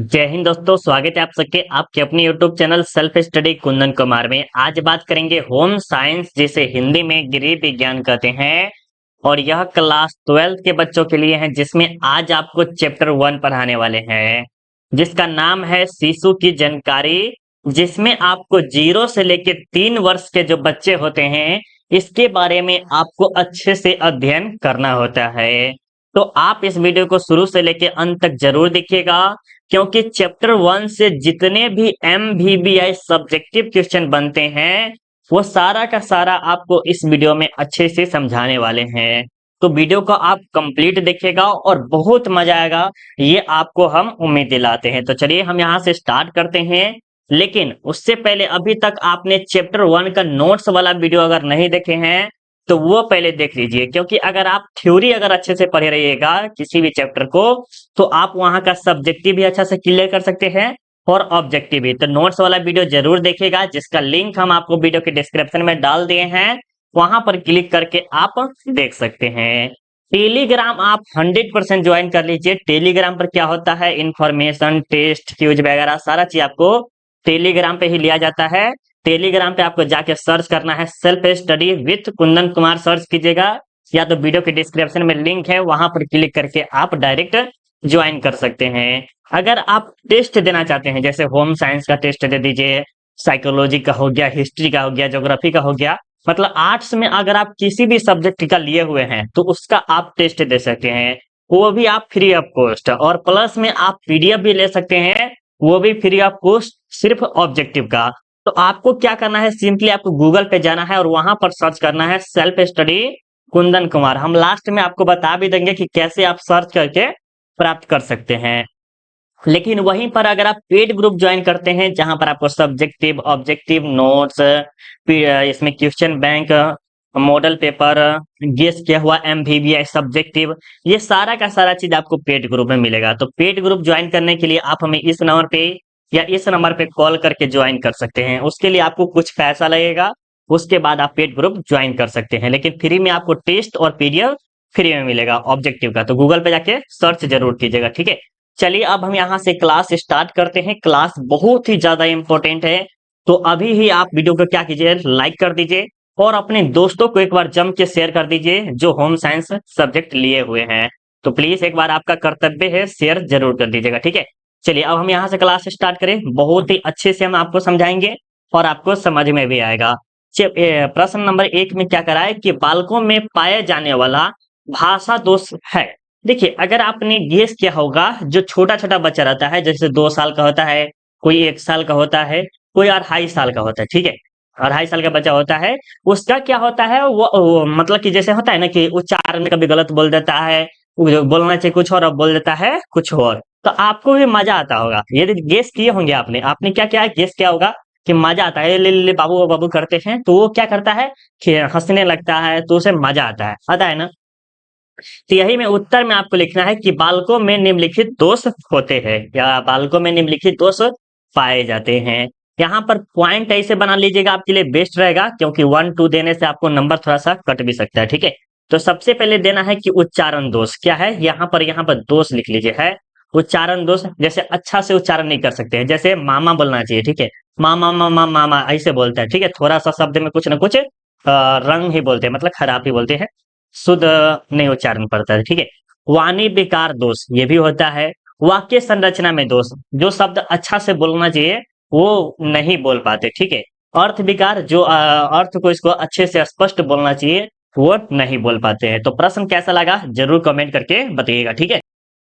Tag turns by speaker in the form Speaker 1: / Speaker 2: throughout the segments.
Speaker 1: जय हिंद दोस्तों, स्वागत है आप सबके आपके अपने YouTube channel self study Kundan Kumar में। आज बात करेंगे होम साइंस, जिसे हिंदी में गृह विज्ञान कहते हैं, और यह क्लास 12 के बच्चों के लिए है, जिसमें आज आपको चैप्टर 1 पढ़ाने वाले हैं, जिसका नाम है शिशु की जानकारी। जिसमें आपको 0 से लेकर 3 वर्ष के जो बच्चे होते हैं, इसके बारे में आपको अच्छे से अध्ययन करना होता है। तो आप इस वीडियो को शुरू से लेकर अंत तक जरूर देखिएगा, क्योंकि चैप्टर 1 से जितने भी MVBI सब्जेक्टिव क्वेश्चन बनते हैं, वो सारा का सारा आपको इस वीडियो में अच्छे से समझाने वाले हैं। तो वीडियो को आप कंप्लीट देखिएगा और बहुत मजा आएगा, ये आपको हम उम्मीद दिलाते हैं। तो चलिए हम यहाँ से स्टार्ट करते हैं। लेकिन उससे पहले अभी तक आपने चैप्टर 1 का नोट्स वाला वीडियो अगर नहीं देखे हैं, तो वो पहले देख लीजिए, क्योंकि अगर आप थ्योरी अगर अच्छे से पढ़े रहिएगा किसी भी चैप्टर को, तो आप वहां का सब्जेक्टिव भी अच्छा से क्लियर कर सकते हैं और ऑब्जेक्टिव भी। तो नोट्स वाला वीडियो जरूर देखिएगा, जिसका लिंक हम आपको वीडियो के डिस्क्रिप्शन में डाल दिए हैं, वहां पर क्लिक करके आप देख सकते हैं। टेलीग्राम आप 100% ज्वाइन कर लीजिए। टेलीग्राम पर क्या होता है, इंफॉर्मेशन, टेस्ट, क्यूज वगैरह सारा चीज आपको टेलीग्राम पे ही लिया जाता है। टेलीग्राम पे आपको जाके सर्च करना है self study with Kundan Kumar, search कीजिएगा, या तो वीडियो के डिस्क्रिप्शन में लिंक है, वहां पर क्लिक करके आप डायरेक्ट ज्वाइन कर सकते हैं। अगर आप टेस्ट देना चाहते हैं, जैसे होम साइंस का टेस्ट दे दीजिए, साइकोलॉजी का हो गया, हिस्ट्री का हो गया, ज्योग्राफी का हो गया, मतलब आर्ट्स में अगर आप किसी भी सब्जेक्ट का लिए हुए हैं, तो उसका आप टेस्ट दे सकते हैं, वो भी आप फ्री ऑफ कॉस्ट। और प्लस में आप PDF भी ले सकते हैं, वो भी फ्री ऑफ कॉस्ट, सिर्फ ऑब्जेक्टिव का। तो आपको क्या करना है, सिंपली आपको गूगल पे जाना है और वहां पर सर्च करना है सेल्फ स्टडी कुंदन कुमार। हम लास्ट में आपको बता भी देंगे कि कैसे आप सर्च करके प्राप्त कर सकते हैं। लेकिन वहीं पर अगर आप पेड ग्रुप ज्वाइन करते हैं, जहां पर आपको सब्जेक्टिव, ऑब्जेक्टिव, नोट्स, इसमें question bank, model paper, guess किया हुआ MVBI सब्जेक्टिव, ये सारा का सारा चीज आपको पेड ग्रुप में मिलेगा। तो पेड ग्रुप ज्वाइन करने के लिए आप हमें इस नंबर पे या इस नंबर पे कॉल करके ज्वाइन कर सकते हैं। उसके लिए आपको कुछ पैसा लगेगा, उसके बाद आप पेड ग्रुप ज्वाइन कर सकते हैं। लेकिन फ्री में आपको टेस्ट और PDF फ्री में मिलेगा ऑब्जेक्टिव का। तो गूगल पे जाके सर्च जरूर कीजिएगा, ठीक है। चलिए अब हम यहाँ से क्लास स्टार्ट करते हैं। क्लास बहुत ही ज्यादा इंपॉर्टेंट है, तो अभी ही आप वीडियो को क्या कीजिए, लाइक कर दीजिए और अपने दोस्तों को एक बार जम के शेयर कर दीजिए, जो होम साइंस सब्जेक्ट लिए हुए हैं। तो प्लीज एक बार आपका कर्तव्य है, शेयर जरूर कर दीजिएगा, ठीक है। चलिए अब हम यहाँ से क्लास स्टार्ट करें। बहुत ही अच्छे से हम आपको समझाएंगे और आपको समझ में भी आएगा। प्रश्न नंबर 1 में क्या करा है कि बालकों में पाया जाने वाला भाषा दोष है। देखिए, अगर आपने गेस किया होगा, जो छोटा छोटा बच्चा रहता है, जैसे 2 साल का होता है, कोई 1 साल का होता है, कोई 2.5 साल का होता है, ठीक है। 2.5 साल का बच्चा होता है, उसका क्या होता है, वो मतलब कि जैसे होता है ना कि उच्चारण में कभी गलत बोल देता है, वो जो बोलना चाहिए कुछ और अब बोल देता है कुछ और। तो आपको भी मजा आता होगा, यदि गेस किए होंगे आपने आपने क्या क्या गेस किया होगा कि मजा आता है, ले ले ले बाबू बाबू करते हैं, तो वो क्या करता है कि हंसने लगता है, तो उसे मजा आता है ना। तो यही में उत्तर में आपको लिखना है कि बालकों में निम्नलिखित दोष होते हैं, या बालकों में निम्नलिखित दोष पाए जाते हैं। यहाँ पर पॉइंट ऐसे बना लीजिएगा, आपके लिए बेस्ट रहेगा, क्योंकि 1-2 देने से आपको नंबर थोड़ा सा कट भी सकता है, ठीक है। तो सबसे पहले देना है कि उच्चारण दोष क्या है। यहाँ पर दोष लिख लीजिए, है उच्चारण दोष। जैसे अच्छा से उच्चारण नहीं कर सकते हैं, जैसे मामा बोलना चाहिए, ठीक है, मामा मामा मामा ऐसे बोलता है, ठीक है। थोड़ा सा शब्द में कुछ ना कुछ रंग ही बोलते हैं, मतलब खराब ही बोलते हैं, शुद्ध नहीं उच्चारण पड़ता है, ठीक है। वाणी विकार दोष ये भी होता है। वाक्य संरचना में दोष, जो शब्द अच्छा से बोलना चाहिए वो नहीं बोल पाते, ठीक है। अर्थ विकार, जो अर्थ को इसको अच्छे से स्पष्ट बोलना चाहिए वो नहीं बोल पाते हैं। तो प्रश्न कैसा लगा जरूर कमेंट करके बताइएगा, ठीक है।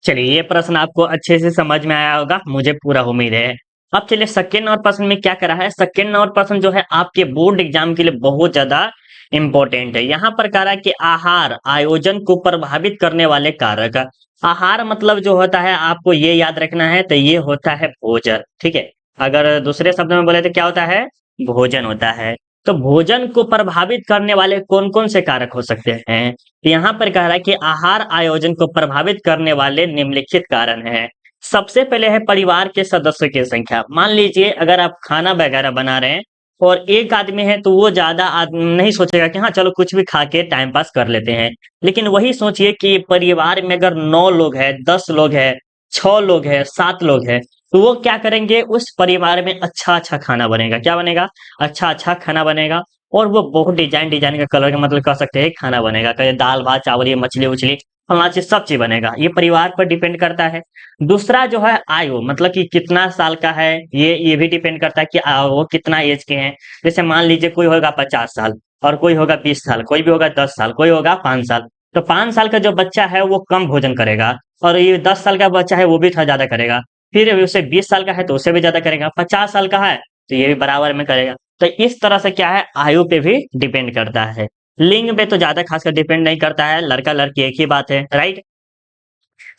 Speaker 1: चलिए, ये प्रश्न आपको अच्छे से समझ में आया होगा, मुझे पूरा उम्मीद है। अब चलिए सेकेंड और प्रश्न में क्या करा है। सेकेंड और प्रश्न जो है आपके बोर्ड एग्जाम के लिए बहुत ज्यादा इंपॉर्टेंट है। यहाँ पर कह रहा है कि आहार आयोजन को प्रभावित करने वाले कारक। आहार मतलब जो होता है, आपको ये याद रखना है, तो ये होता है भोजन, ठीक है। अगर दूसरे शब्द में बोले तो क्या होता है, भोजन होता है। तो भोजन को प्रभावित करने वाले कौन कौन से कारक हो सकते हैं। तो यहाँ पर कह रहा है कि आहार आयोजन को प्रभावित करने वाले निम्नलिखित कारण हैं। सबसे पहले है परिवार के सदस्यों की संख्या। मान लीजिए अगर आप खाना वगैरह बना रहे हैं और एक आदमी है, तो वो ज्यादा आदमी नहीं सोचेगा कि हाँ चलो कुछ भी खा के टाइम पास कर लेते हैं। लेकिन वही सोचिए कि परिवार में अगर 9 लोग हैं, 10 लोग हैं, 6 लोग हैं, 7 लोग हैं, तो वो क्या करेंगे, उस परिवार में अच्छा अच्छा खाना बनेगा। क्या बनेगा? अच्छा अच्छा खाना बनेगा। और वो बहुत डिजाइन डिजाइन का कलर का, मतलब कह सकते हैं खाना बनेगा, कहीं दाल भात चावल, ये मछली उछली फलना चीज सब चीज बनेगा। ये परिवार पर डिपेंड करता है। दूसरा जो है आयु, मतलब कि कितना साल का है, ये भी डिपेंड करता है कि वो कितना एज के हैं। जैसे मान लीजिए कोई होगा 50 साल, और कोई होगा 20 साल, कोई भी होगा 10 साल, कोई होगा 5 साल। तो 5 साल का जो बच्चा है वो कम भोजन करेगा, और ये 10 साल का बच्चा है वो भी थोड़ा ज्यादा करेगा। फिर उसे 20 साल का है तो उसे भी ज्यादा करेगा, 50 साल का है तो ये भी बराबर में करेगा। तो इस तरह से क्या है, आयु पे भी डिपेंड करता है। लिंग पे तो ज्यादा खासकर डिपेंड नहीं करता है, लड़का लड़की एक ही बात है, राइट।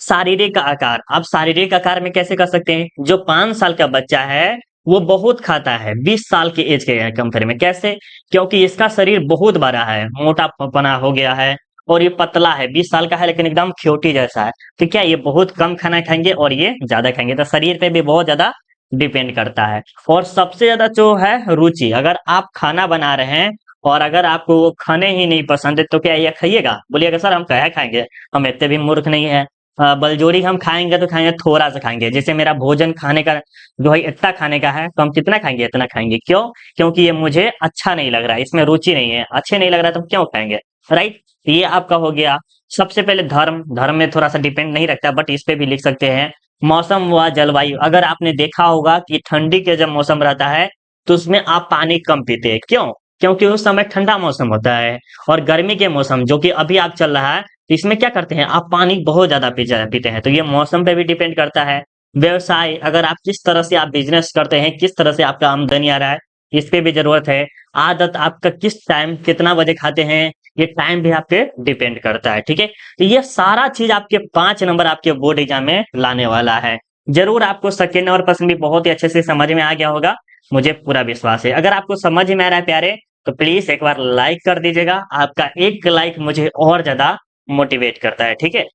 Speaker 1: शारीरिक आकार, अब शारीरिक आकार में कैसे कर सकते हैं, जो 5 साल का बच्चा है वो बहुत खाता है 20 साल की एज के कंपेयर में। कैसे? क्योंकि इसका शरीर बहुत बड़ा है, मोटापना हो गया है, और ये पतला है, 20 साल का है लेकिन एकदम ख्योटी जैसा है। तो क्या ये बहुत कम खाना खाएंगे और ये ज्यादा खाएंगे, तो शरीर पे भी बहुत ज्यादा डिपेंड करता है। और सबसे ज्यादा जो है रुचि, अगर आप खाना बना रहे हैं और अगर आपको वो खाने ही नहीं पसंद है तो क्या ये खाइएगा? बोलिएगा सर हम क्या खाएंगे, हम इतने भी मूर्ख नहीं है। बलजोरी हम खाएंगे तो खाएंगे थोड़ा सा खाएंगे। जैसे मेरा भोजन खाने का जो है इतना खाने का है, तो हम कितना खाएंगे, इतना खाएंगे। क्यों? क्योंकि ये मुझे अच्छा नहीं लग रहा है, इसमें रुचि नहीं है, अच्छे नहीं लग रहा है तो हम क्यों खाएंगे, राइट। ये आपका हो गया। सबसे पहले धर्म, धर्म में थोड़ा सा डिपेंड नहीं रखता, बट इस पे भी लिख सकते हैं। मौसम व जलवायु, अगर आपने देखा होगा कि ठंडी के जब मौसम रहता है तो उसमें आप पानी कम पीते हैं। क्यों? क्योंकि उस समय ठंडा मौसम होता है। और गर्मी के मौसम जो कि अभी आप चल रहा है, तो इसमें क्या करते हैं, आप पानी बहुत ज्यादा पीते हैं। तो ये मौसम पे भी डिपेंड करता है। व्यवसाय, अगर आप किस तरह से आप बिजनेस करते हैं, किस तरह से आपका आमदनी आ रहा है, इस पे भी जरूरत है। आदत, आपका किस टाइम कितना बजे खाते हैं, ये टाइम भी आप पे डिपेंड करता है, ठीक है। तो ये सारा चीज आपके 5 नंबर आपके बोर्ड एग्जाम में लाने वाला है। जरूर आपको सेकेंड नंबर प्रश्न भी बहुत ही अच्छे से समझ में आ गया होगा, मुझे पूरा विश्वास है। अगर आपको समझ में आ रहा है प्यारे, तो प्लीज एक बार लाइक कर दीजिएगा। आपका एक लाइक मुझे और ज्यादा मोटिवेट करता है, ठीक है।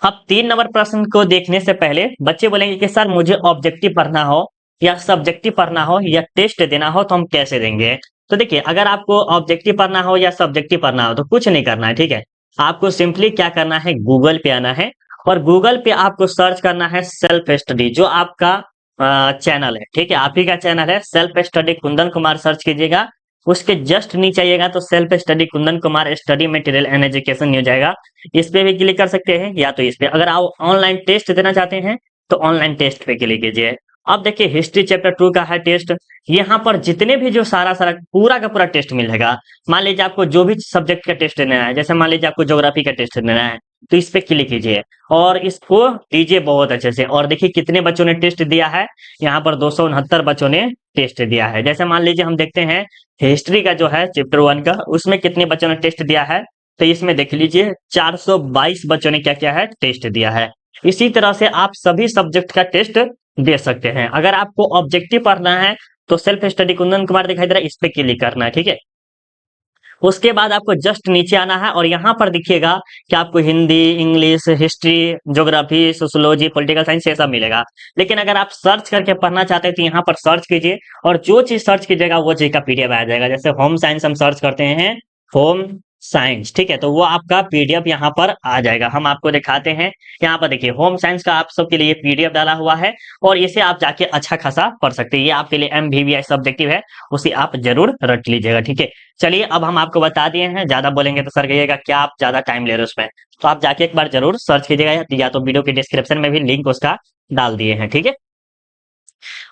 Speaker 1: अब 3 नंबर प्रश्न को देखने से पहले बच्चे बोलेंगे कि सर मुझे ऑब्जेक्टिव पढ़ना हो या सब्जेक्टिव पढ़ना हो या टेस्ट देना हो तो हम कैसे देंगे। तो देखिए, अगर आपको ऑब्जेक्टिव पढ़ना हो या सब्जेक्टिव पढ़ना हो तो कुछ नहीं करना है, ठीक है। आपको सिंपली क्या करना है, गूगल पे आना है, और गूगल पे आपको सर्च करना है सेल्फ स्टडी, जो आपका चैनल है, ठीक है। आप ही का चैनल है self study Kundan Kumar, search कीजिएगा। उसके जस्ट नीचे आइएगा तो self study Kundan Kumar study material and education हो जाएगा। इस पे भी क्लिक कर सकते हैं, या तो इस पे। अगर आप ऑनलाइन टेस्ट देना चाहते हैं तो ऑनलाइन टेस्ट पे क्लिक कीजिए। अब देखिए, हिस्ट्री चैप्टर 2 का है टेस्ट। यहाँ पर जितने भी जो सारा सारा पूरा का पूरा टेस्ट मिलेगा। मान लीजिए आपको जो भी सब्जेक्ट का टेस्ट देना है, जैसे मान लीजिए आपको ज्योग्राफी का टेस्ट देना है, तो इस पे क्लिक कीजिए और इसको दीजिए बहुत अच्छे से। और देखिए कितने बच्चों ने टेस्ट दिया है, यहाँ पर 269 बच्चों ने टेस्ट दिया है। जैसे मान लीजिए हम देखते हैं हिस्ट्री का जो है चैप्टर 1 का, उसमें कितने बच्चों ने टेस्ट दिया है, तो इसमें देख लीजिए 422 बच्चों ने क्या किया है, टेस्ट दिया है। इसी तरह से आप सभी सब्जेक्ट का टेस्ट दे सकते हैं। अगर आपको ऑब्जेक्टिव पढ़ना है तो सेल्फ स्टडी कुंदन कुमार दिखाई दे रहा है, इस पे क्लिक करना है, ठीक है। उसके बाद आपको जस्ट नीचे आना है और यहाँ पर दिखिएगा कि आपको Hindi, English, history, geography, sociology, political science, ये सब मिलेगा। लेकिन अगर आप सर्च करके पढ़ना चाहते हैं तो यहाँ पर सर्च कीजिए, और जो चीज सर्च कीजिएगा वो चीज का पीडीएफ आ जाएगा। जैसे होम साइंस हम सर्च करते हैं, होम साइंस, ठीक है, तो वो आपका पीडीएफ यहाँ पर आ जाएगा। हम आपको दिखाते हैं, यहाँ पर देखिए होम साइंस का आप सबके लिए पीडीएफ डाला हुआ है, और इसे आप जाके अच्छा खासा पढ़ सकते हैं। ये आपके लिए MVVI सब्जेक्टिव है, उसे आप जरूर रट लीजिएगा, ठीक है। चलिए, अब हम आपको बता दिए हैं, ज्यादा बोलेंगे तो सर कहिएगा क्या आप ज्यादा टाइम ले रहे हो उसमें। तो आप जाके एक बार जरूर सर्च कीजिएगा, या तो वीडियो के डिस्क्रिप्शन में भी लिंक उसका डाल दिए हैं, ठीक है।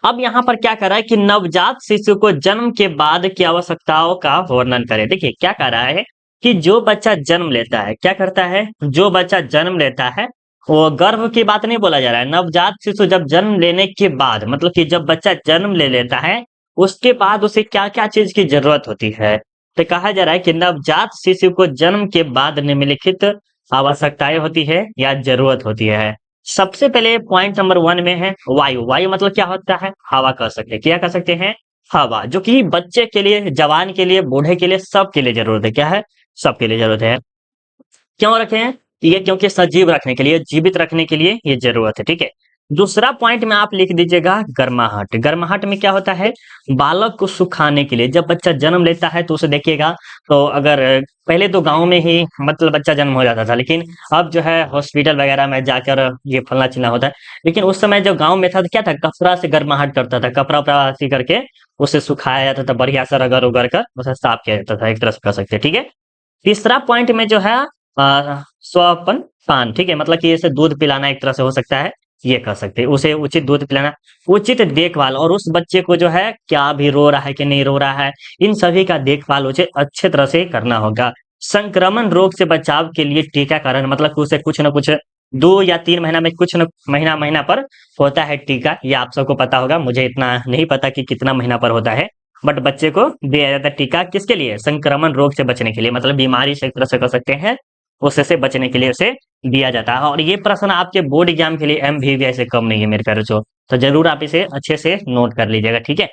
Speaker 1: अब यहाँ पर क्या कर रहा है कि नवजात शिशु को जन्म के बाद की आवश्यकताओं का वर्णन करें। देखिए क्या कर रहा है कि जो बच्चा जन्म लेता है, क्या करता है, जो बच्चा जन्म लेता है, वो गर्भ की बात नहीं बोला जा रहा है। नवजात शिशु जब जन्म लेने के बाद, मतलब कि जब बच्चा जन्म ले लेता है उसके बाद उसे क्या क्या चीज की जरूरत होती है। तो कहा जा रहा है कि नवजात शिशु को जन्म के बाद निम्नलिखित आवश्यकताएं होती है या जरूरत होती है। सबसे पहले पॉइंट नंबर 1 में है वायु। वायु मतलब क्या होता है, हवा कह सकते हैं। क्या कह सकते हैं, हवा, जो कि बच्चे के लिए, जवान के लिए, बूढ़े के लिए, सबके लिए जरूरत है। क्या है, सबके लिए जरूरत है। क्यों रखे हैं ये, क्योंकि सजीव रखने के लिए, जीवित रखने के लिए ये जरूरत है, ठीक है। दूसरा पॉइंट में आप लिख दीजिएगा गर्माहट। गर्माहट में क्या होता है, बालक को सुखाने के लिए जब बच्चा जन्म लेता है तो उसे देखिएगा, तो अगर पहले तो गांव में ही मतलब बच्चा जन्म हो जाता था, लेकिन अब जो है हॉस्पिटल वगैरह में जाकर ये फलना चिलना होता है। लेकिन उस समय जब गांव में था तो क्या था, कपड़ा से गर्माहट करता था, कपड़ा उपड़ा ऐसे करके उसे सुखाया जाता था, बढ़िया सा रगड़ उगड़ कर उसे साफ किया जाता था, एक तरह से कह सकते हैं। ठीक है। तीसरा पॉइंट में जो है स्वपन पान, ठीक है, मतलब कि इसे दूध पिलाना एक तरह से हो सकता है, ये कह सकते हैं उसे उचित दूध पिलाना, उचित देखभाल, और उस बच्चे को जो है क्या भी रो रहा है कि नहीं रो रहा है, इन सभी का देखभाल उसे अच्छे तरह से करना होगा। संक्रमण रोग से बचाव के लिए टीकाकरण, मतलब कि उसे कुछ न कुछ 2 या 3 महीना में कुछ न महीना महीना पर होता है टीका, ये आप सबको पता होगा, मुझे इतना नहीं पता कि कितना महीना पर होता है, बट बच्चे को दिया जाता है टीका, किसके लिए, संक्रमण रोग से बचने के लिए, मतलब बीमारी से एक तरह से कह सकते हैं, उससे बचने के लिए उसे दिया जाता है। और ये प्रश्न आपके बोर्ड एग्जाम के लिए MVV से कम नहीं है मेरे प्यारे बच्चों, तो जरूर आप इसे अच्छे से नोट कर लीजिएगा। ठीक है।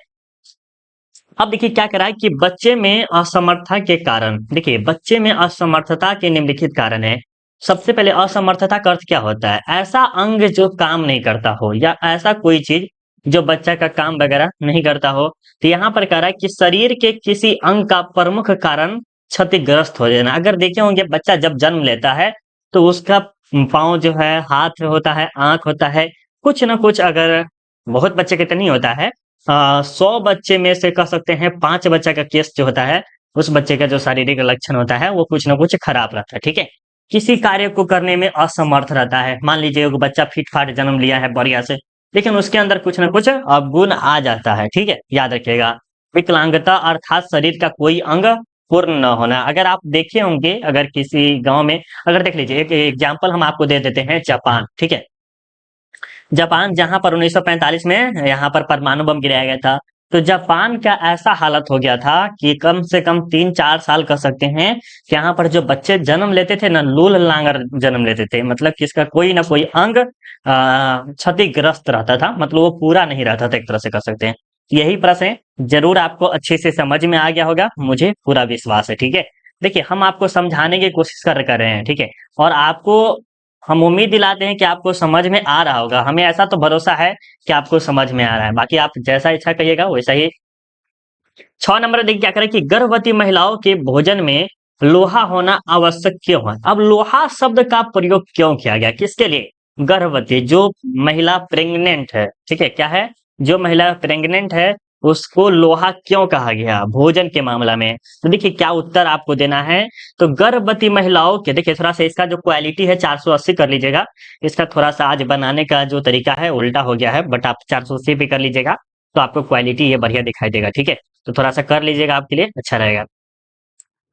Speaker 1: अब देखिए क्या करा है कि बच्चे में असमर्थता के कारण, देखिए बच्चे में असमर्थता के निम्नलिखित कारण है। सबसे पहले असमर्थता का अर्थ क्या होता है, ऐसा अंग जो काम नहीं करता हो, या ऐसा कोई चीज जो बच्चा का काम वगैरह नहीं करता हो। तो यहाँ पर कह रहा है कि शरीर के किसी अंग का प्रमुख कारण क्षतिग्रस्त हो जाना। अगर देखे होंगे बच्चा जब जन्म लेता है तो उसका पाँव जो है, हाथ होता है, आंख होता है, कुछ ना कुछ, अगर बहुत बच्चे के तो नहीं होता है, 100 बच्चे में से कह सकते हैं 5 बच्चा का केस जो होता है, उस बच्चे का जो शारीरिक लक्षण होता है वो कुछ ना कुछ खराब रहता है। ठीक है। किसी कार्य को करने में असमर्थ रहता है। मान लीजिए एक बच्चा फिट फाट जन्म लिया है बढ़िया से, लेकिन उसके अंदर कुछ ना कुछ अवगुण आ जाता है। ठीक है, याद रखिएगा। विकलांगता अर्थात शरीर का कोई अंग पूर्ण न होना। अगर आप देखे होंगे, अगर किसी गांव में, अगर देख लीजिए, एक एग्जाम्पल हम आपको दे देते हैं, जापान। ठीक है। जापान, जहां पर 1945 में यहाँ पर परमाणु बम गिराया गया था, तो जापान का ऐसा हालत हो गया था कि कम से कम 3-4 साल कह सकते हैं कि यहाँ पर जो बच्चे जन्म लेते थे ना, लूल लांगर जन्म लेते थे, मतलब कि इसका कोई ना कोई अंग क्षतिग्रस्त रहता था, मतलब वो पूरा नहीं रहता था, एक तरह से कह सकते हैं। यही प्रश्न है, जरूर आपको अच्छे से समझ में आ गया होगा, मुझे पूरा विश्वास है। ठीक है। देखिए हम आपको समझाने की कोशिश कर रहे हैं। ठीक है। और आपको हम उम्मीद दिलाते हैं कि आपको समझ में आ रहा होगा, हमें ऐसा तो भरोसा है कि आपको समझ में आ रहा है, बाकी आप जैसा इच्छा करिएगा वैसा ही। 6 नंबर देखिए क्या करें कि गर्भवती महिलाओं के भोजन में लोहा होना आवश्यक क्यों है। अब लोहा शब्द का प्रयोग क्यों किया गया, किसके लिए, गर्भवती, जो महिला प्रेग्नेंट है। ठीक है, क्या है, जो महिला प्रेग्नेंट है उसको लोहा क्यों कहा गया भोजन के मामला में। तो देखिए क्या उत्तर आपको देना है। तो गर्भवती महिलाओं के, देखिए थोड़ा सा इसका जो क्वालिटी है 480 कर लीजिएगा, इसका थोड़ा सा आज बनाने का जो तरीका है उल्टा हो गया है, बट आप 480 पे कर लीजिएगा तो आपको क्वालिटी ये बढ़िया दिखाई देगा। ठीक है, तो थोड़ा सा कर लीजिएगा, आपके लिए अच्छा रहेगा।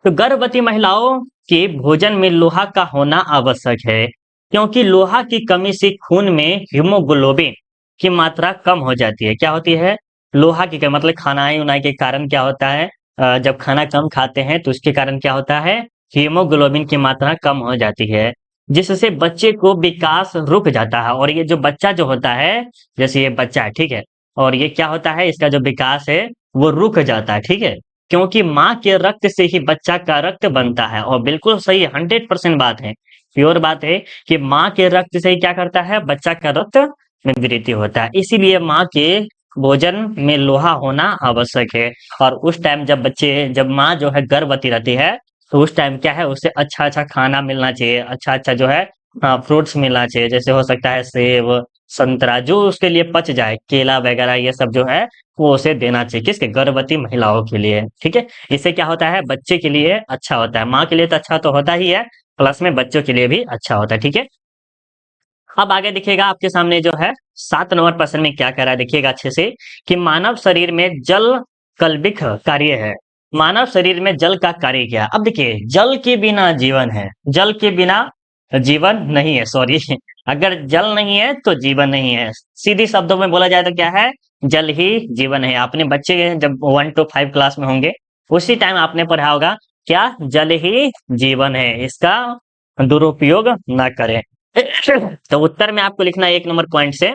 Speaker 1: तो गर्भवती महिलाओं के भोजन में लोहा का होना आवश्यक है, क्योंकि लोहा की कमी से खून में हीमोग्लोबिन की मात्रा कम हो जाती है। क्या होती है, लोहा की कमी, मतलब खाना उनाई के कारण क्या होता है, जब खाना कम खाते हैं तो उसके कारण क्या होता है, हीमोग्लोबिन की मात्रा कम हो जाती है, जिससे बच्चे को विकास रुक जाता है। और ये जो बच्चा जो होता है, जैसे ये बच्चा है, ठीक है, और ये क्या होता है, इसका जो विकास है वो रुक जाता है। ठीक है, क्योंकि माँ के रक्त से ही बच्चा का रक्त बनता है। और बिल्कुल सही 100% बात है, प्योर बात है कि माँ के रक्त से ही क्या करता है, बच्चा का रक्त में वृद्धि होता है। इसीलिए माँ के भोजन में लोहा होना आवश्यक है। और उस टाइम जब माँ जो है गर्भवती रहती है, तो उस टाइम क्या है, उसे अच्छा अच्छा खाना मिलना चाहिए, अच्छा अच्छा जो है फ्रूट्स मिलना चाहिए, जैसे हो सकता है सेब, संतरा, जो उसके लिए पच जाए, केला वगैरह, ये सब जो है वो उसे देना चाहिए, किसके, गर्भवती महिलाओं के लिए। ठीक है, इससे क्या होता है, बच्चे के लिए अच्छा होता है, माँ के लिए तो अच्छा तो होता ही है, प्लस में बच्चों के लिए भी अच्छा होता है। ठीक है। अब आगे देखिएगा आपके सामने जो है 7 नंबर प्रश्न में क्या कह रहा है, देखिएगा अच्छे से कि मानव शरीर में जल कल्बिक कार्य है। मानव शरीर में जल का कार्य क्या है। अब देखिए, जल के बिना जीवन है, जल के बिना जीवन नहीं है, सॉरी अगर जल नहीं है तो जीवन नहीं है। सीधी शब्दों में बोला जाए तो क्या है, जल ही जीवन है। आपने बच्चे जब 1 to 5 क्लास में होंगे, उसी टाइम आपने पढ़ा होगा, क्या, जल ही जीवन है, इसका दुरुपयोग ना करें। तो उत्तर में आपको लिखना है 1 नंबर पॉइंट से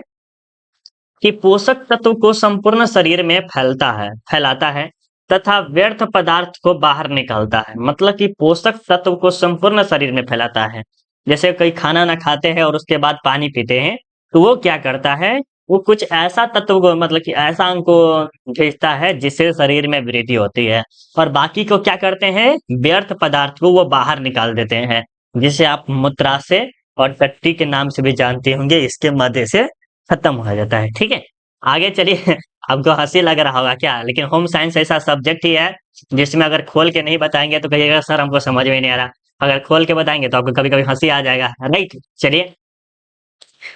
Speaker 1: कि पोषक तत्व को संपूर्ण शरीर में फैलाता है तथा व्यर्थ पदार्थ को बाहर निकालता है। मतलब कि पोषक तत्व को संपूर्ण शरीर में फैलाता है। जैसे कई खाना ना खाते हैं और उसके बाद पानी पीते हैं, तो वो क्या करता है, वो कुछ ऐसा तत्व को मतलब कि ऐसा अंग को भेजता है जिससे शरीर में वृद्धि होती है, और बाकी को क्या करते हैं, व्यर्थ पदार्थ को वो बाहर निकाल देते हैं, जिसे आप मूत्राशय और टट्टी के नाम से भी जानते होंगे, इसके मध्य से खत्म हो जाता है। ठीक है, आगे चलिए। आपको हंसी लग रहा होगा क्या, लेकिन होम साइंस ऐसा सब्जेक्ट ही है जिसमें अगर खोल के नहीं बताएंगे तो कहिएगा सर हमको समझ में नहीं आ रहा, अगर खोल के बताएंगे तो आपको कभी कभी हंसी आ जाएगा, राइट। चलिए,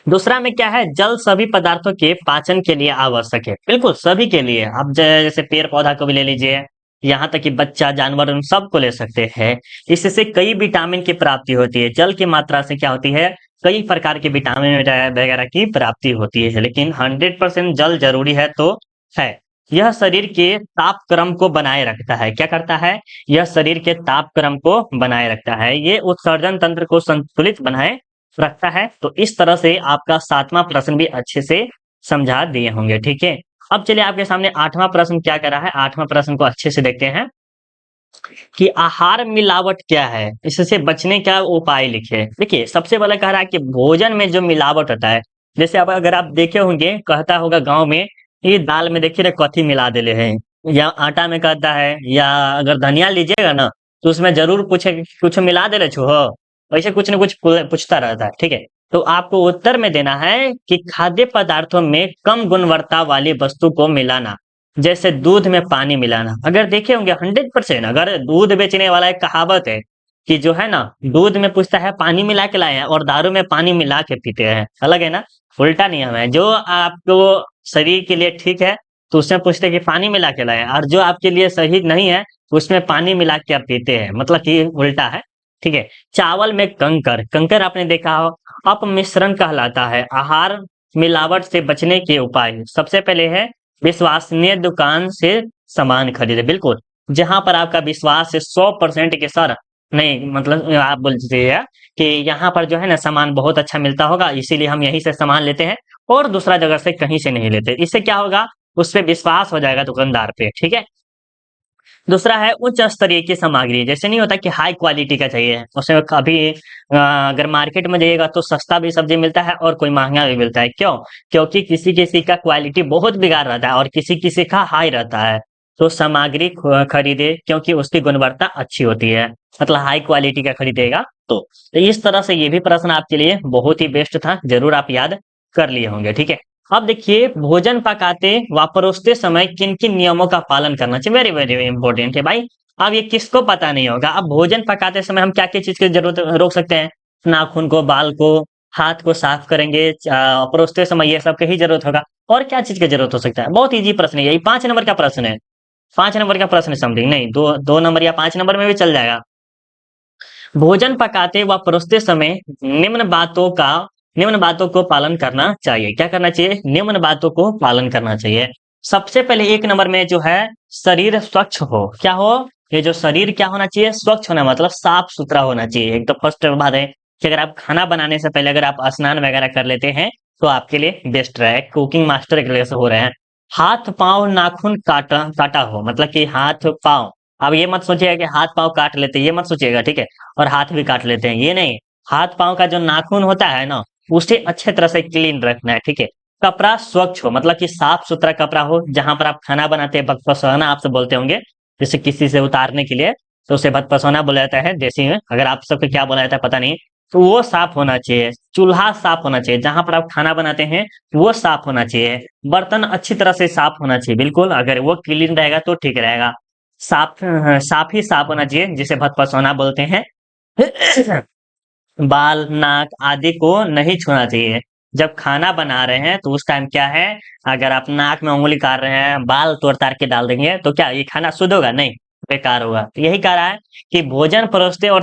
Speaker 1: दूसरा में क्या है, जल सभी पदार्थों के पाचन के लिए आवश्यक है, बिल्कुल सभी के लिए। आप जैसे पेड़ पौधा को भी ले लीजिए, यहाँ तक कि बच्चा जानवर उन सबको ले सकते हैं। इससे कई विटामिन की प्राप्ति होती है, जल की मात्रा से क्या होती है, कई प्रकार के विटामिन वगैरह की प्राप्ति होती है, लेकिन 100% जल जरूरी है तो है। यह शरीर के ताप क्रम को बनाए रखता है, क्या करता है, यह शरीर के ताप क्रम को बनाए रखता है, ये उत्सर्जन तंत्र को संतुलित बनाए रखता है। तो इस तरह से आपका 7वां प्रश्न भी अच्छे से समझा दिए होंगे। ठीक है, अब चलिए आपके सामने 8वां प्रश्न क्या करा है, 8वां प्रश्न को अच्छे से देखते हैं कि आहार मिलावट क्या है, इससे बचने का उपाय लिखे। देखिए, सबसे पहले कह रहा है कि भोजन में जो मिलावट होता है, जैसे अब अगर आप देखे होंगे, कहता होगा गांव में, ये दाल में देखिए रे कथी मिला देले हैं, या आटा में कहता है, या अगर धनिया लीजिएगा ना तो उसमें जरूर पूछे कुछ मिला दे रहे छो हो, वैसे कुछ न कुछ पूछता रहता है। ठीक है, तो आपको उत्तर में देना है कि खाद्य पदार्थों में कम गुणवत्ता वाली वस्तु को मिलाना, जैसे दूध में पानी मिलाना। अगर देखे होंगे 100%, अगर दूध बेचने वाला, एक कहावत है कि जो है ना, दूध में पूछता है पानी मिला के लाए हैं और दारू में पानी मिला के पीते हैं, अलग है ना। उल्टा नियम है, जो आपको शरीर के लिए ठीक है तो उसमें पूछते हैं कि पानी मिला के लाए, और जो आपके लिए सही नहीं है उसमें पानी मिला के आप पीते हैं, मतलब कि उल्टा है। ठीक है, चावल में कंकर, कंकर आपने देखा हो, अपमिश्रण कहलाता है। आहार मिलावट से बचने के उपाय, सबसे पहले है विश्वसनीय दुकान से सामान खरीदे, बिल्कुल जहां पर आपका विश्वास है 100% के सर, नहीं मतलब आप बोल दीजिए कि यहाँ पर जो है ना सामान बहुत अच्छा मिलता होगा, इसीलिए हम यहीं से सामान लेते हैं और दूसरा जगह से कहीं से नहीं लेते। इससे क्या होगा, उस पे विश्वास हो जाएगा दुकानदार पे। ठीक है, दूसरा है उच्च स्तरीय की सामग्री, जैसे नहीं होता कि हाई क्वालिटी का चाहिए, उसमें कभी अगर मार्केट में जाइएगा तो सस्ता भी सब्जी मिलता है और कोई महंगा भी मिलता है। क्यों, क्योंकि किसी किसी का क्वालिटी बहुत बेकार रहता है और किसी किसी का हाई रहता है। तो सामग्री खरीदे क्योंकि उसकी गुणवत्ता अच्छी होती है, मतलब हाई क्वालिटी का खरीदेगा तो इस तरह से ये भी प्रश्न आपके लिए बहुत ही बेस्ट था, जरूर आप याद कर लिए होंगे। ठीक है, अब देखिए, भोजन पकाते व परोसते समय किन किन नियमों का पालन करना चाहिए, वेरी वेरी इंपॉर्टेंट है भाई। अब ये किसको पता नहीं होगा, अब भोजन पकाते समय हम क्या क्या चीज की जरूरत रोक सकते हैं, नाखून को, बाल को, हाथ को साफ करेंगे, परोसते समय ये सब की ही जरूरत होगा, और क्या चीज की जरूरत हो सकता है। बहुत इजी प्रश्न है, यही 5 नंबर का प्रश्न है, 5 नंबर का प्रश्न है, समथिंग नहीं, 2 2 नंबर या 5 नंबर में भी चल जाएगा। भोजन पकाते व परोसते समय निम्न बातों को पालन करना चाहिए, क्या करना चाहिए, निम्न बातों को पालन करना चाहिए। सबसे पहले 1 नंबर में जो है, शरीर स्वच्छ हो, क्या हो, ये जो शरीर क्या होना चाहिए, स्वच्छ होना, मतलब साफ सुथरा होना चाहिए। एक तो फर्स्ट बात है कि अगर आप खाना बनाने से पहले अगर आप स्नान वगैरह कर लेते हैं तो आपके लिए बेस्ट रहे, कुकिंग मास्टर के लिए से हो रहे हैं। हाथ पांव नाखून काटा काटा हो, मतलब कि हाथ पांव, अब ये मत सोचिएगा कि हाथ पांव काट लेते हैं, ये मत सोचिएगा। ठीक है, और हाथ भी काट लेते हैं, ये नहीं, हाथ पांव का जो नाखून होता है ना, उसे अच्छे तरह से क्लीन रखना है। ठीक है, कपड़ा स्वच्छ हो, मतलब कि साफ सुथरा कपड़ा हो, जहां पर आप खाना बनाते हैं, भगपसौना आपसे बोलते होंगे, जैसे किसी से उतारने के लिए तो उसे भगपसौना बोला जाता है देसी में, अगर आप सबको क्या बोला जाता है पता नहीं, तो वो साफ होना चाहिए। चूल्हा साफ होना चाहिए, जहां पर आप खाना बनाते हैं वो साफ होना चाहिए। बर्तन अच्छी तरह से साफ होना चाहिए, बिल्कुल, अगर वो क्लीन रहेगा तो ठीक रहेगा। साफ साफ ही साफ होना चाहिए, जिसे भगपसौना बोलते हैं। बाल, नाक आदि को नहीं छूना चाहिए। जब खाना बना रहे हैं तो उस टाइम क्या है, अगर आप नाक में उंगली काट रहे हैं, बाल तोड़ ताड़ के डाल देंगे तो क्या ये खाना शुद्ध होगा, नहीं, बेकार होगा। तो यही कह रहा है कि भोजन परोसते और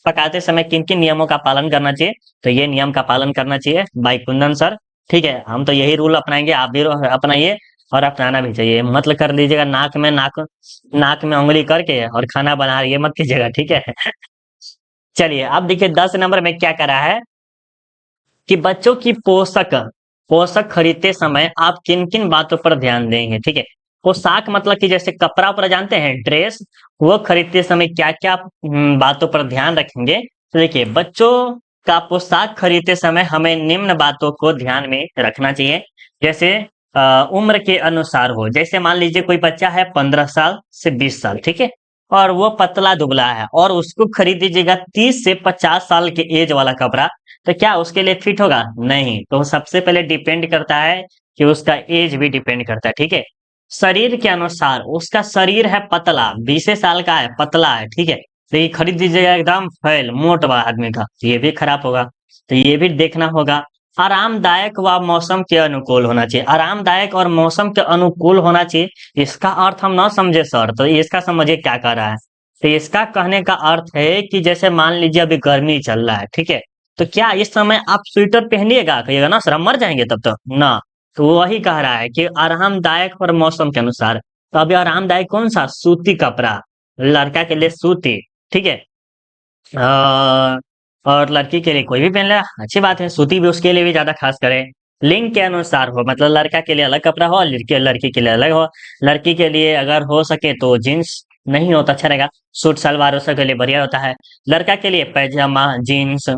Speaker 1: पकाते समय किन किन नियमों का पालन करना चाहिए, तो ये नियम का पालन करना चाहिए भाई कुंदन सर। ठीक है, हम तो यही रूल अपनाएंगे, आप भी अपनाइए और अपनाना भी चाहिए। मतलब कर लीजिएगा नाक में उंगली करके और खाना बना ये मत कीजिएगा। ठीक है। चलिए, अब देखिए 10 नंबर में क्या करा है कि बच्चों की पोशाक पोशाक खरीदते समय आप किन किन बातों पर ध्यान देंगे। ठीक है, पोशाक मतलब कि जैसे कपड़ा उपड़ा जानते हैं, ड्रेस, वो खरीदते समय क्या क्या बातों पर ध्यान रखेंगे। तो देखिए, बच्चों का पोशाक खरीदते समय हमें निम्न बातों को ध्यान में रखना चाहिए। जैसे उम्र के अनुसार हो, जैसे मान लीजिए कोई बच्चा है 15 साल से 20 साल, ठीक है, और वो पतला दुबला है और उसको खरीद दीजिएगा 30 से 50 साल के एज वाला कपड़ा, तो क्या उसके लिए फिट होगा? नहीं। तो सबसे पहले डिपेंड करता है कि उसका एज भी डिपेंड करता है, ठीक है। शरीर के अनुसार, उसका शरीर है पतला, 20 साल का है, पतला है, ठीक है, तो ये खरीद दीजिएगा एकदम फैल मोट वाला आदमी का, तो ये भी खराब होगा। तो ये भी देखना होगा। आरामदायक व मौसम के अनुकूल होना चाहिए। आरामदायक और मौसम के अनुकूल होना चाहिए, इसका अर्थ हम ना समझे सर, तो इसका समझिए क्या कह रहा है। तो इसका कहने का अर्थ है कि जैसे मान लीजिए अभी गर्मी चल रहा है, ठीक है, तो क्या इस समय आप स्वेटर पहनिएगा? कहिएगा ना सर हम मर जाएंगे तब तो ना। तो वही कह रहा है कि आरामदायक और मौसम के अनुसार। तो अभी आरामदायक कौन सा? सूती कपड़ा, लड़का के लिए सूती, ठीक है। अ, और लड़की के लिए कोई भी पहन ले, अच्छी बात है, सूती भी उसके लिए भी ज्यादा खास करे। लिंग के अनुसार हो, मतलब लड़का के लिए अलग कपड़ा हो और लड़की लड़की के लिए अलग हो। लड़की के लिए अगर हो सके तो जीन्स नहीं हो तो अच्छा रहेगा, सूट सलवार उसके लिए बढ़िया होता है। लड़का के लिए पैजामा, जीन्स,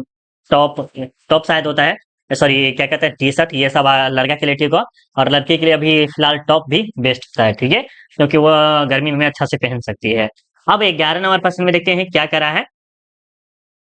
Speaker 1: टॉप, टॉप शायद होता है, सॉरी क्या कहते हैं, टी शर्ट, ये सब लड़का के लिए ठीक हो। और लड़की के लिए अभी फिलहाल टॉप भी बेस्ट होता है, ठीक है, क्योंकि वो गर्मी में अच्छा से पहन सकती है। अब 11 नंबर प्रश्न में देखते हैं क्या करा है।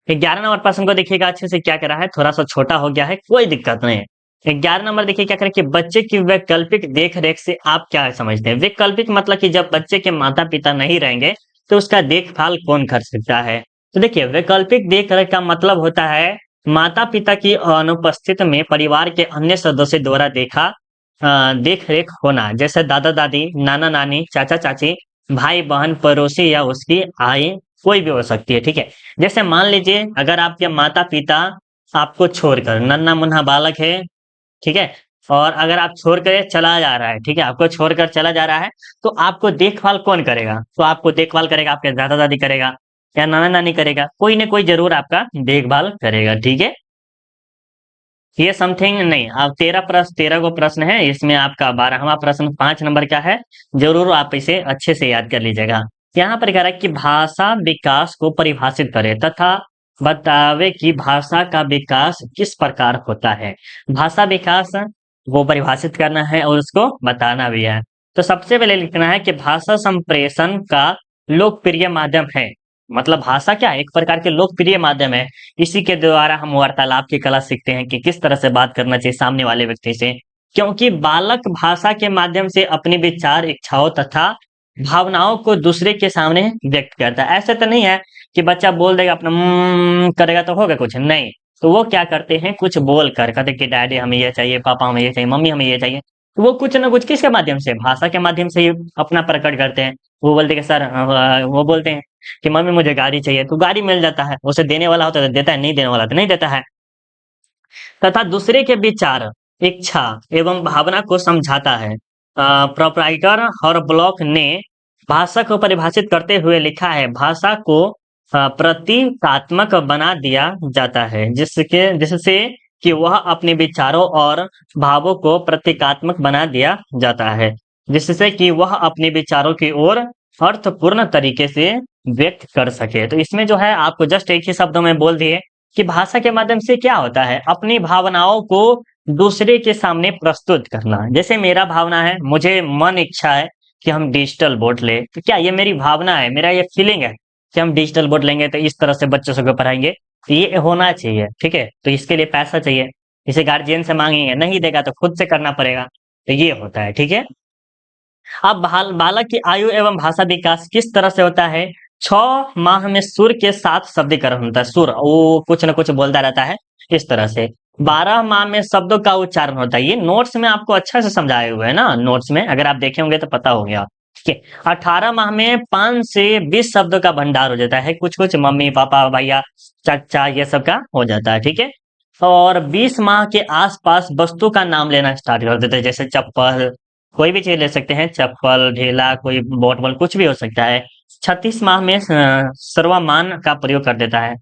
Speaker 1: 11 नंबर प्रश्न को देखिएगा अच्छे से, क्या करा है, थोड़ा सा छोटा हो गया है, कोई दिक्कत नहीं है। 11 नंबर देखिए क्या करें कि बच्चे की वैकल्पिक देख रेख से आप क्या समझते हैं? वैकल्पिक मतलब कि जब बच्चे के माता पिता नहीं रहेंगे तो उसका देखभाल कौन कर सकता है? तो देखिए वैकल्पिक देख रेख का मतलब होता है माता पिता की अनुपस्थित में परिवार के अन्य सदस्य द्वारा देख रेख होना, जैसे दादा दादी, नाना नानी, चाचा चाची, भाई बहन, पड़ोसी या उसकी आई, कोई भी हो सकती है, ठीक है। जैसे मान लीजिए अगर आपके माता पिता आपको छोड़कर, नन्हा मुन्ना बालक है, ठीक है, और अगर आप छोड़ कर चला जा रहा है, ठीक है, आपको छोड़कर चला जा रहा है, तो आपको देखभाल कौन करेगा? तो आपको देखभाल करेगा आपके दादा दादी करेगा या नाना नानी करेगा, कोई ना कोई जरूर आपका देखभाल करेगा, ठीक है। ये समथिंग नहीं, अब 13 को प्रश्न है, इसमें आपका 12वां प्रश्न 5 नंबर का है, जरूर आप इसे अच्छे से याद कर लीजिएगा। यहाँ पर कह रहा है कि भाषा विकास को परिभाषित करे तथा बतावे कि भाषा का विकास किस प्रकार होता है। भाषा विकास वो परिभाषित करना है और उसको बताना भी है। तो सबसे पहले लिखना है कि भाषा संप्रेषण का लोकप्रिय माध्यम है। मतलब भाषा क्या है? एक प्रकार के लोकप्रिय माध्यम है। इसी के द्वारा हम वार्तालाप की कला सीखते हैं कि किस तरह से बात करना चाहिए सामने वाले व्यक्ति से, क्योंकि बालक भाषा के माध्यम से अपने विचार, इच्छाओं तथा भावनाओं को दूसरे के सामने व्यक्त करता है। ऐसा तो नहीं है कि बच्चा बोल देगा अपना करेगा तो होगा कुछ नहीं। तो वो क्या करते हैं, कुछ बोल कर कहते कि डैडी हमें ये चाहिए, पापा हमें ये चाहिए, मम्मी हमें ये चाहिए। तो वो कुछ ना कुछ किसके माध्यम से, भाषा के माध्यम से ही अपना प्रकट करते हैं। वो बोलते कि सर वो बोलते हैं कि मम्मी मुझे गाड़ी चाहिए, तो गाड़ी मिल जाता है। उसे देने वाला होता है तो देता है, नहीं देने वाला तो नहीं देता है। तथा दूसरे के विचार, इच्छा एवं भावना को समझाता है। प्रोप्राइटर हॉर्ब्लॉक ने भाषा को परिभाषित करते हुए लिखा है, भाषा को प्रतीकात्मक बना दिया जाता है, जिससे कि वह अपने विचारों और भावों को प्रतीकात्मक बना दिया जाता है, जिससे कि वह अपने विचारों की ओर अर्थपूर्ण तरीके से व्यक्त कर सके। तो इसमें जो है आपको जस्ट एक ही शब्दों में बोल दिए कि भाषा के माध्यम से क्या होता है, अपनी भावनाओं को दूसरे के सामने प्रस्तुत करना। जैसे मेरा भावना है, मुझे मन इच्छा है कि हम डिजिटल बोर्ड ले, तो क्या ये मेरी भावना है, मेरा ये फीलिंग है कि हम डिजिटल बोर्ड लेंगे तो इस तरह से बच्चों को पढ़ाएंगे, तो ये होना चाहिए, ठीक है। तो इसके लिए पैसा चाहिए, इसे गार्जियन से मांगेंगे, नहीं देगा तो खुद से करना पड़ेगा, तो ये होता है, ठीक है। अब बालक की आयु एवं भाषा विकास किस तरह से होता है? 6 माह में सुर के साथ शब्दीकरण होता है। सुर वो कुछ न कुछ बोलता रहता है इस तरह से। 12 माह में शब्दों का उच्चारण होता है। ये नोट्स में आपको अच्छा से समझाए हुए है ना, नोट्स में अगर आप देखे होंगे तो पता हो गया, ठीक है। 18 माह में 5 से 20 शब्दों का भंडार हो जाता है, कुछ कुछ मम्मी पापा भैया चाचा ये सब का हो जाता है, ठीक है। और 20 माह के आसपास वस्तु का नाम लेना स्टार्ट कर देते हैं, जैसे चप्पल, कोई भी चीज ले सकते हैं, चप्पल, ढेला, कोई बॉटबॉल, कुछ भी हो सकता है। 36 माह में सर्वमान का प्रयोग कर देता है,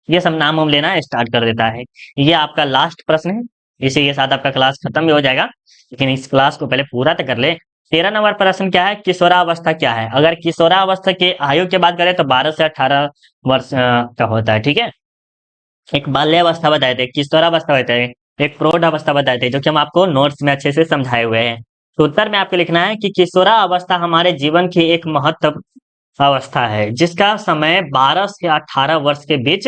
Speaker 1: ये सब नाम वाम लेना स्टार्ट कर देता है। ये आपका लास्ट प्रश्न है, इसी के साथ आपका क्लास खत्म भी हो जाएगा, लेकिन इस क्लास को पहले पूरा तो कर ले। 13 नंबर प्रश्न क्या है, किशोरावस्था क्या है? अगर किशोरावस्था के आयु की बात करें तो 12 से 18 वर्ष का होता है, ठीक है। एक बाल्यावस्था बताए थे, किशोरावस्था बताए, एक प्रौढ़ावस्था बताए थे, जो कि हम आपको नोट्स में अच्छे से समझाए हुए हैं। तो उत्तर में आपको लिखना है कि किशोरावस्था हमारे जीवन की एक महत्व अवस्था है, जिसका समय 12 से 18 वर्ष के बीच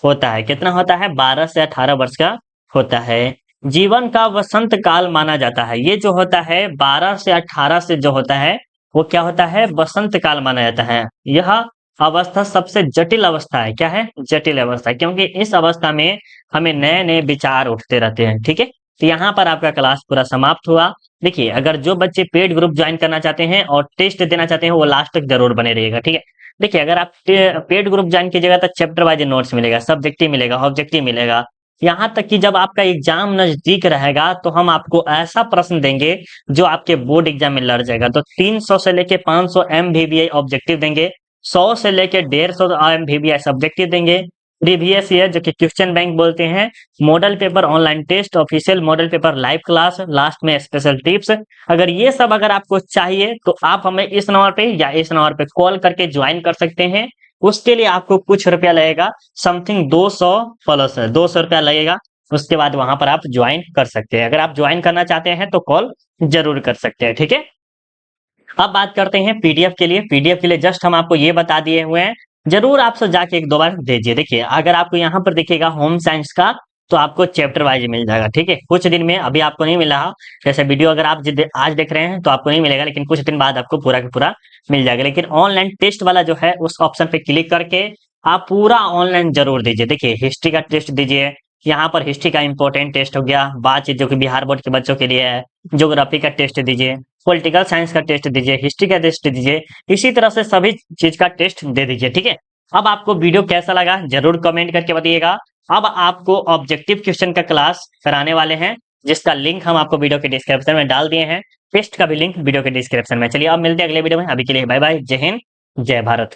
Speaker 1: होता है। कितना होता है? 12 से 18 वर्ष का होता है। जीवन का वसंत काल माना जाता है। ये जो होता है 12 से 18 से जो होता है, वो क्या होता है? वसंत काल माना जाता है। यह अवस्था सबसे जटिल अवस्था है। क्या है? जटिल अवस्था, क्योंकि इस अवस्था में हमें नए-नए विचार उठते रहते हैं। ठीक है? तो यहाँ पर आपका क्लास पूरा समाप्त हुआ। देखिए, अगर जो बच्चे पेड ग्रुप ज्वाइन करना चाहते हैं और टेस्ट देना चाहते हैं, वो लास्ट तक जरूर बने रहिएगा। ठीक है? देखिए, अगर आप पेड ग्रुप ज्वाइन कीजिएगा तो चैप्टर वाइज नोट्स मिलेगा, सब्जेक्टिव मिलेगा, ऑब्जेक्टिव मिलेगा। यहाँ तक कि जब आपका एग्जाम नजदीक रहेगा तो हम आपको ऐसा प्रश्न देंगे जो आपके बोर्ड एग्जाम में लड़ जाएगा। तो 300 से लेके 500 MVBI ऑब्जेक्टिव देंगे, 100 से लेके 150 MVBI सब्जेक्टिव देंगे, प्रीवियस ईयर जो कि क्वेश्चन बैंक बोलते हैं, model paper online test, official model paper live class, last में स्पेशल टिप्स। अगर ये सब अगर आपको चाहिए तो आप हमें इस नंबर पे या इस नंबर पे कॉल करके ज्वाइन कर सकते हैं। उसके लिए आपको कुछ रुपया लगेगा, समथिंग 200 प्लस है, 200 रुपया लगेगा। उसके बाद वहां पर आप ज्वाइन कर सकते हैं। अगर आप ज्वाइन करना चाहते हैं तो कॉल जरूर कर सकते हैं। ठीक है? अब बात करते हैं पीडीएफ के लिए। पीडीएफ के लिए जस्ट हम आपको ये बता दिए हुए हैं, जरूर आपसे जाके एक दो बार दीजिए। देखिए, अगर आपको यहाँ पर दिखेगा होम साइंस का, तो आपको चैप्टर वाइज मिल जाएगा। ठीक है? कुछ दिन में, अभी आपको नहीं मिला, जैसे वीडियो अगर आप आज देख रहे हैं तो आपको नहीं मिलेगा, लेकिन कुछ दिन बाद आपको पूरा का पूरा मिल जाएगा। लेकिन ऑनलाइन टेस्ट वाला जो है, उस ऑप्शन पे क्लिक करके आप पूरा ऑनलाइन जरूर दीजिए। देखिए, हिस्ट्री का टेस्ट दीजिए, यहाँ पर हिस्ट्री का इंपॉर्टेंट टेस्ट हो गया, बातचीत जो कि बिहार बोर्ड के बच्चों के लिए है। ज्योग्राफी का टेस्ट दीजिए, पॉलिटिकल साइंस का टेस्ट दीजिए, हिस्ट्री का टेस्ट दीजिए, इसी तरह से सभी चीज का टेस्ट दे दीजिए। ठीक है? अब आपको वीडियो कैसा लगा जरूर कमेंट करके बताइएगा। अब आपको ऑब्जेक्टिव क्वेश्चन का क्लास कराने वाले हैं, जिसका लिंक हम आपको वीडियो के डिस्क्रिप्शन में डाल दिए हैं। टेस्ट का भी लिंक वीडियो के डिस्क्रिप्शन में। चलिए अब मिलते हैं अगले वीडियो में। अभी के लिए बाय बाय, जय हिंद, जय भारत।